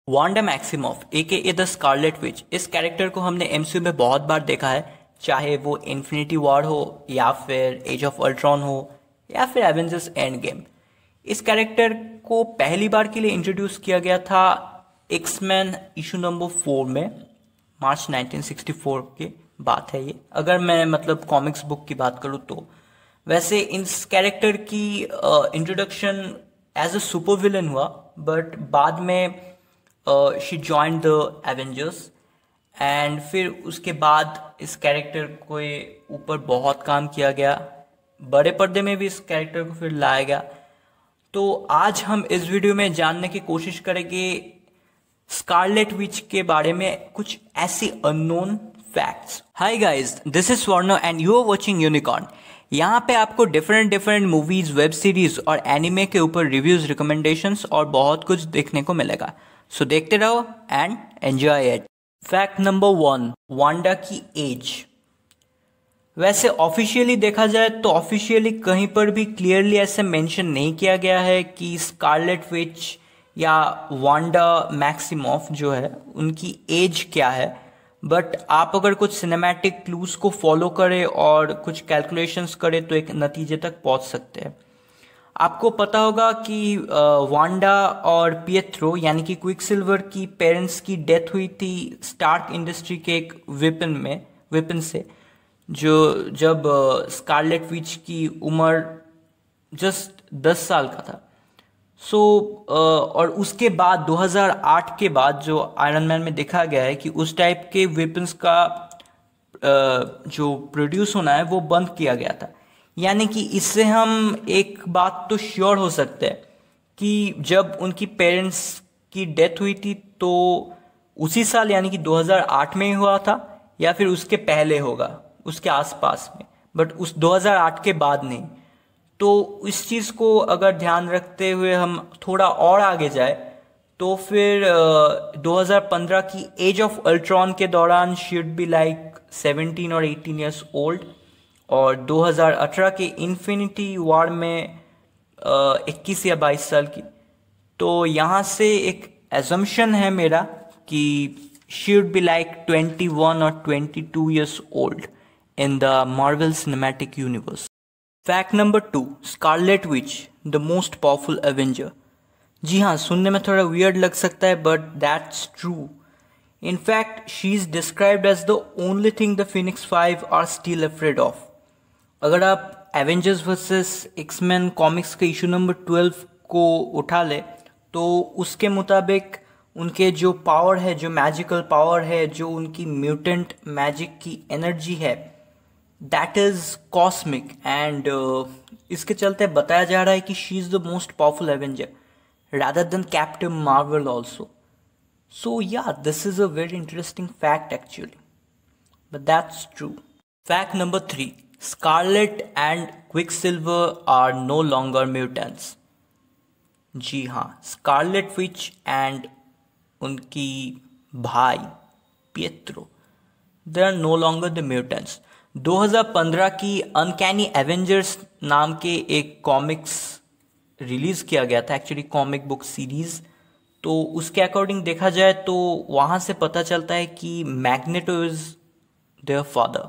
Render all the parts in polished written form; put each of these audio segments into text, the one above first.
Wanda Maximoff A the Scarlet Witch, इस character को हमने एमसीयू में बहुत बार देखा है, चाहे वो इन्फिनिटी वॉर हो या फिर एज ऑफ अल्ट्रॉन हो या फिर एवेंजर्स एंड गेम। इस कैरेक्टर को पहली बार के लिए इंट्रोड्यूस किया गया था एक्समैन इशू नंबर 4 में, मार्च 1964 की बात है ये, अगर मैं मतलब कॉमिक्स बुक की बात करूँ तो। वैसे इस कैरेक्टर की introduction as a super villain हुआ, बट बाद में she joined the Avengers and फिर उसके बाद इस कैरेक्टर के ऊपर बहुत काम किया गया, बड़े पर्दे में भी इस कैरेक्टर को फिर लाया गया। तो आज हम इस वीडियो में जानने की कोशिश करेंगे स्कारलेट विच के बारे में कुछ ऐसी unknown facts. Hi guys, this is Swarn and you are watching Unicorn. यहाँ पे आपको डिफरेंट मूवीज, वेब सीरीज और एनिमे के ऊपर रिव्यूज, रिकमेंडेशंस और बहुत कुछ देखने को मिलेगा। सो देखते रहो and enjoy it. Fact number 1, Wanda की एज। वैसे ऑफिशियली देखा जाए तो ऑफिशियली कहीं पर भी क्लियरली ऐसे मेंशन नहीं किया गया है कि स्कारलेट विच या वांडा मैक्सिमोफ जो है उनकी एज क्या है, बट आप अगर कुछ सिनेमैटिक क्लूज को फॉलो करें और कुछ कैलकुलेशंस करें तो एक नतीजे तक पहुंच सकते हैं। आपको पता होगा कि वांडा और पिएत्रो यानी कि क्विकसिल्वर की पेरेंट्स की डेथ हुई थी स्टार्क इंडस्ट्री के एक वेपन से, जो जब स्कारलेट विच की उम्र जस्ट 10 साल का था। और उसके बाद 2008 के बाद जो आयरन मैन में देखा गया है कि उस टाइप के वेपन्स का जो प्रोड्यूस होना है वो बंद किया गया था। यानी कि इससे हम एक बात तो श्योर हो सकते हैं कि जब उनकी पेरेंट्स की डेथ हुई थी तो उसी साल यानी कि 2008 में ही हुआ था या फिर उसके पहले होगा, उसके आसपास में, बट उस 2008 के बाद नहीं। तो इस चीज़ को अगर ध्यान रखते हुए हम थोड़ा और आगे जाए तो फिर 2015 की एज ऑफ अल्ट्रॉन के दौरान शुड बी लाइक 17 और 18 ईयर्स ओल्ड, और 2018 के इन्फिनिटी वॉर में 21 या 22 साल की। तो यहाँ से एक एजम्पशन है मेरा कि शुड बी लाइक 21 और 22 years old in the Marvel cinematic universe. Fact number 2, Scarlet Witch the most powerful Avenger. जी हाँ, सुनने में थोड़ा वियर्ड लग सकता है but that's true. In fact she is described as the only thing the Phoenix 5 are still afraid of. अगर आप एवेंजर्स वर्सेस एक्समैन कॉमिक्स के इशू नंबर 12 को उठा ले तो उसके मुताबिक उनके जो पावर है, जो मैजिकल पावर है, जो उनकी म्यूटेंट मैजिक की एनर्जी है, दैट इज कॉस्मिक एंड इसके चलते बताया जा रहा है कि she is the most powerful Avenger rather than Captain Marvel also. So yeah, this is a very interesting fact actually, but that's true. Fact number 3, Scarlet and Quicksilver are no longer mutants. जी हाँ, Scarlet Witch and उनकी भाई Pietro, they are no longer the mutants. 2015 की uncanny Avengers नाम के एक comics release किया गया था, एक्चुअली कॉमिक बुक सीरीज। तो उसके अकॉर्डिंग देखा जाए तो वहां से पता चलता है कि magneto is their father.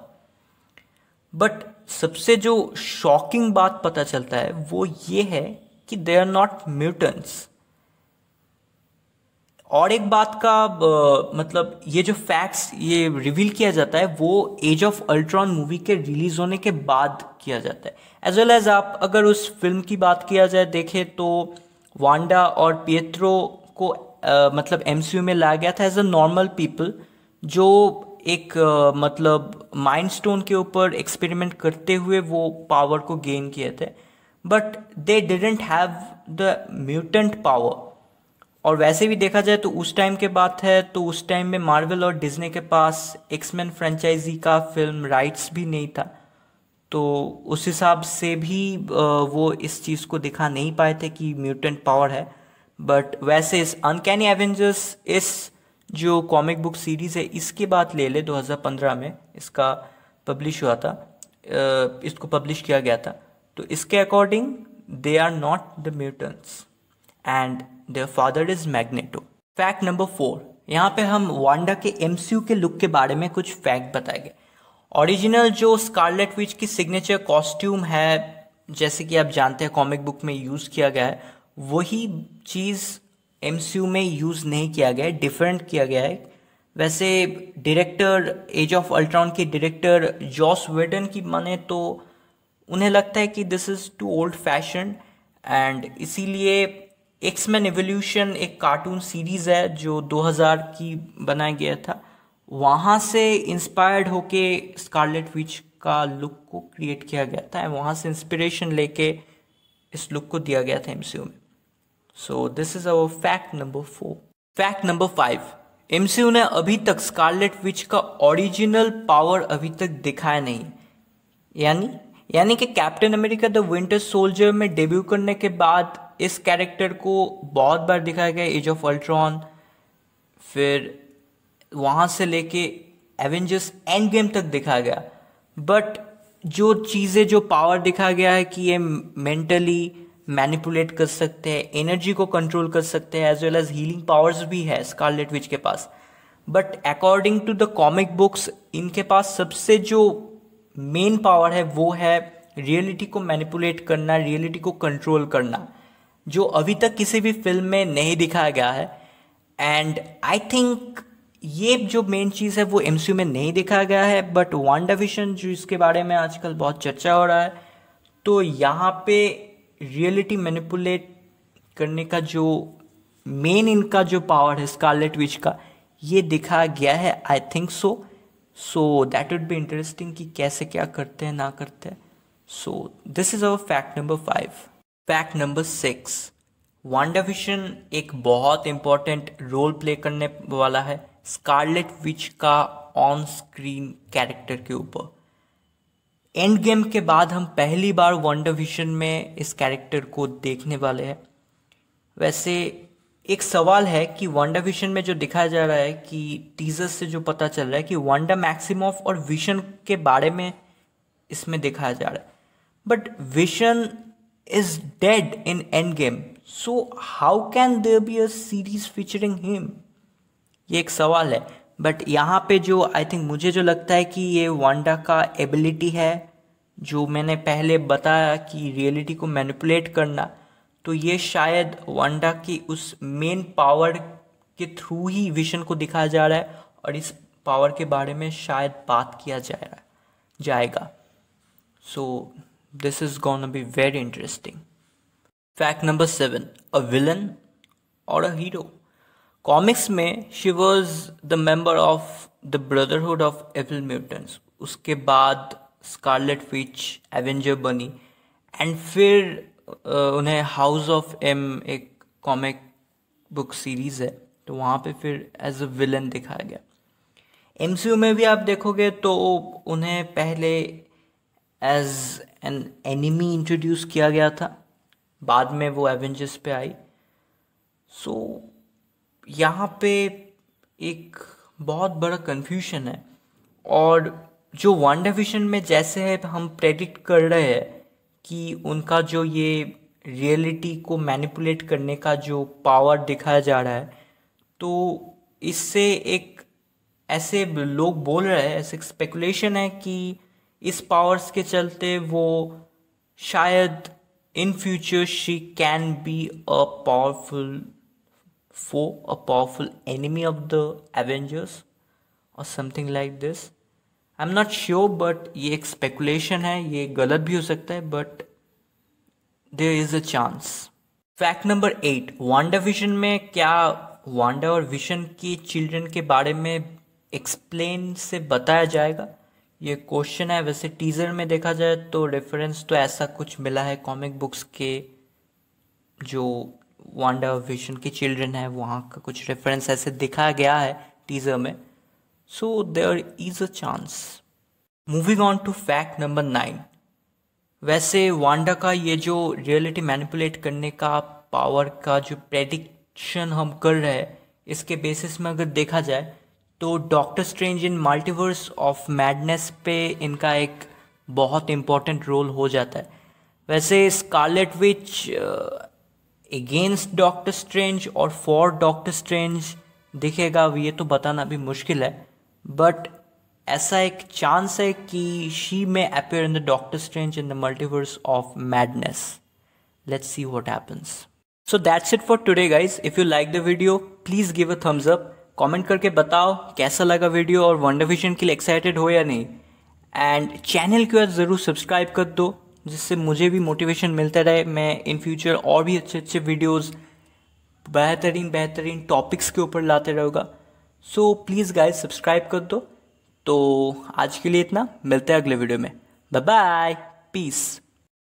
But सबसे जो शॉकिंग बात पता चलता है वो ये है कि दे आर नॉट म्यूटेंट्स। और एक बात का मतलब ये जो फैक्ट्स ये रिवील किया जाता है वो एज ऑफ अल्ट्रॉन मूवी के रिलीज होने के बाद किया जाता है। एज वेल एज आप अगर उस फिल्म की बात किया जाए देखें तो वांडा और पिएत्रो को मतलब एमसीयू में लाया गया था एज अ नॉर्मल पीपल, जो एक मतलब माइंड स्टोन के ऊपर एक्सपेरिमेंट करते हुए वो पावर को गेन किए थे, but they didn't have the mutant power. और वैसे भी देखा जाए तो उस टाइम के बात है तो उस टाइम में मार्वल और डिज्नी के पास एक्समैन फ्रेंचाइजी का फिल्म राइट्स भी नहीं था, तो उस हिसाब से भी वो इस चीज़ को दिखा नहीं पाए थे कि म्यूटेंट पावर है। बट वैसे इस अनकैनी एवेंजर्स, इस जो कॉमिक बुक सीरीज है, इसकी बात ले ले 2015 में इसका पब्लिश हुआ था, इसको पब्लिश किया गया था। तो इसके according they are not the mutants and their father is Magneto. Fact number 4, यहाँ पे हम वांडा के एमसीयू के लुक के बारे में कुछ फैक्ट बताएंगे। ओरिजिनल जो स्कारलेट विच की सिग्नेचर कॉस्ट्यूम है, जैसे कि आप जानते हैं कॉमिक बुक में यूज़ किया गया है, वही चीज़ एमसीयू में यूज़ नहीं किया गया है, डिफरेंट किया गया है। वैसे डायरेक्टर, एज ऑफ अल्ट्रॉन के डायरेक्टर जॉस वेडन की माने तो उन्हें लगता है कि this is too old fashion, and इसीलिए एक्समैन एवोल्यूशन एक कार्टून सीरीज़ है जो 2000 की बनाया गया था, वहाँ से इंस्पायर्ड होके स्कारलेट विच का लुक को क्रिएट किया गया था, वहाँ से इंस्पिरेशन लेके इस लुक को दिया गया था एमसीयू में। सो this is our fact number 4। Fact number 5, MCU ने अभी तक स्कारलेट विच का ओरिजिनल पावर अभी तक दिखाया नहीं, यानी कि captain America the winter soldier में डेब्यू करने के बाद इस कैरेक्टर को बहुत बार दिखाया गया, एज ऑफ अल्ट्रॉन, फिर वहाँ से लेके एवेंजर्स एंड गेम तक दिखाया गया, बट जो चीज़ें, जो पावर दिखाया गया है कि ये मेंटली मैनिपुलेट कर सकते हैं, एनर्जी को कंट्रोल कर सकते हैं, as well as healing powers भी है स्कारलेट विच के पास, but according to the comic books इनके पास सबसे जो मेन पावर है वो है रियलिटी को मैनिपुलेट करना, रियलिटी को कंट्रोल करना, जो अभी तक किसी भी फिल्म में नहीं दिखाया गया है। एंड आई थिंक ये जो मेन चीज़ है वो एमसीयू में नहीं दिखाया गया है, बट वांडाविजन जो इसके बारे में आजकल बहुत चर्चा हो रहा है, तो यहाँ पे रियलिटी मैनिपुलेट करने का जो मेन इनका जो पावर है स्कारलेट विच का, ये दिखाया गया है I think so that would be interesting कि कैसे क्या करते हैं ना करते हैं। सो this is our fact number 5। Fact number 6, WandaVision एक बहुत इंपॉर्टेंट रोल प्ले करने वाला है स्कारलेट विच का ऑन स्क्रीन कैरेक्टर के ऊपर। एंड गेम के बाद हम पहली बार वांडाविजन में इस कैरेक्टर को देखने वाले हैं। वैसे एक सवाल है कि वांडाविजन में जो दिखाया जा रहा है कि टीजर से जो पता चल रहा है कि वांडा मैक्सिमॉफ और विजन के बारे में इसमें दिखाया जा रहा है, but Vision is dead in Endgame, so how can there be a series featuring him, ये एक सवाल है। बट यहाँ पे जो आई थिंक मुझे जो लगता है कि ये वांडा का एबिलिटी है, जो मैंने पहले बताया कि रियलिटी को मैनिपुलेट करना, तो ये शायद वांडा की उस मेन पावर के थ्रू ही विजन को दिखाया जा रहा है, और इस पावर के बारे में शायद बात किया जाएगा। So this is gonna be very interesting. Fact number 7, a villain और अ हीरो। कॉमिक्स में she was the member of the brotherhood of evil mutants, उसके बाद स्कारलेट विच एवेंजर बनी, एंड फिर उन्हें हाउस ऑफ एम एक comic book series है, तो वहाँ पे फिर एज अ विलन दिखाया गया। एमसीयू में भी आप देखोगे तो उन्हें पहले एज एन एनिमी इंट्रोड्यूस किया गया था, बाद में वो एवेंजर्स पे आई। सो यहाँ पे एक बहुत बड़ा कन्फ्यूजन है, और जो वांडाविजन में जैसे है हम प्रेडिक्ट कर रहे हैं कि उनका जो ये रियलिटी को मैनिपुलेट करने का जो पावर दिखाया जा रहा है, तो इससे एक ऐसे लोग बोल रहे हैं, ऐसे स्पेकुलेशन है कि इस पावर्स के चलते वो शायद in future she can be a powerful foe, a powerful enemy of the Avengers or something like this. I'm not sure, but ये एक speculation है, ये गलत भी हो सकता है, but there is a chance. Fact number 8, WandaVision में क्या वांडा और विजन की चिल्ड्रन के बारे में एक्सप्लेन से बताया जाएगा, ये क्वेश्चन है। वैसे टीजर में देखा जाए तो रेफरेंस तो ऐसा कुछ मिला है कॉमिक बुक्स के, जो वांडा विजन के चिल्ड्रन है वहाँ का कुछ रेफरेंस ऐसे दिखाया गया है टीजर में, so there is a chance. Moving on to fact number 9, वैसे वांडा का ये जो रियलिटी मैनिपुलेट करने का पावर का जो प्रेडिक्शन हम कर रहे हैं, इसके बेसिस में अगर देखा जाए तो doctor strange in multiverse of madness पे इनका एक बहुत इम्पोर्टेंट रोल हो जाता है। वैसे Scarlet Witch against doctor strange और फॉर डॉक्टर स्ट्रेंज दिखेगा ये तो बताना भी मुश्किल है, बट ऐसा एक चांस है कि शी में appear in the doctor strange in the multiverse of madness. Let's see what happens. So that's it for today guys. If you like the video please give a thumbs up. Comment करके बताओ कैसा लगा video और WandaVision के लिए excited हो या नहीं. एंड चैनल को ज़रूर सब्सक्राइब कर दो जिससे मुझे भी मोटिवेशन मिलता रहे. मैं इन फ्यूचर और भी अच्छे अच्छे वीडियोस बेहतरीन टॉपिक्स के ऊपर लाते रहूँगा. सो प्लीज़ गाइज सब्सक्राइब कर दो. तो आज के लिए इतना, मिलते हैं अगले वीडियो में. Bye bye, piece.